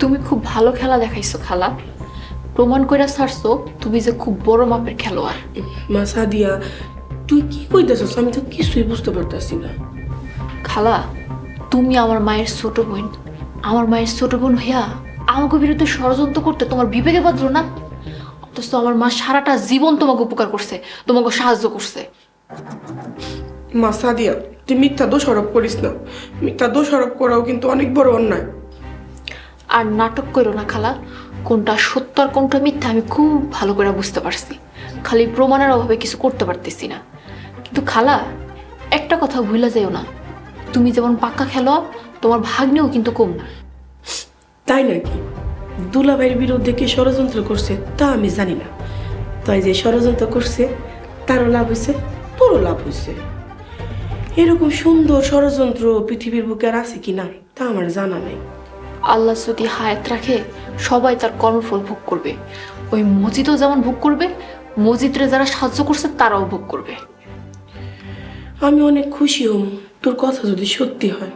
তুমি খুব ভালো খেলা দেখাইছো খালা। প্রমাণ কইরা ছাড়ছো তুমি যে খুব বড় মাপের খেলোয়াড়। মা সাদিয়া, তুই কি কইতেছস? আমি তো কিছুই বুঝতে পারতাছি না। খালা, তুমি আমার মায়ের ছোট বোন। আমার মায়ের ছোট বোন হইয়া আমাকে বিরুদ্ধে ষড়যন্ত্র করতে তোমার বিবেকে বাঁধলো না। অথচ আমার মা সারাটা জীবন তোমাকে উপকার করছে, তোমাকে সাহায্য করছে। মা সাদিয়া, তুই মিথ্যা দোষারোপ করিস না। মিথ্যা দোষারোপ করাও কিন্তু অনেক বড় অন্যায়। আর নাটক করো না খালা। কোনটা সত্য আর কোনটা মিথ্যা আমি খুব ভালো করে বুঝতে পারছি। খালি প্রমাণের অভাবে কিছু করতে পারতেছি না। কিন্তু খালা, একটা কথা ভুলে যাইও না, তুমি যেমন পাক্কা খেলো, তোমার ভাগ্নেও কিন্তু কম না। তাই নাকি? দুলাভাইয়ের বিরুদ্ধে কি ষড়যন্ত্র করছে তা আমি জানি না। তাই যে ষড়যন্ত্র করছে তারও লাভ হয়েছে, তোরও লাভ হয়েছে। এরকম সুন্দর ষড়যন্ত্র পৃথিবীর বুকে আর আছে কিনা তা আমার জানা নেই। আল্লাহ যদি হায়াত রাখে সবাই তার কর্মফল ভোগ করবে। ওই মজিদও যেমন ভোগ করবে, মজিদরে যারা সাহায্য করছে তারাও ভোগ করবে। আমি অনেক খুশি হম তোর কথা যদি সত্যি হয়।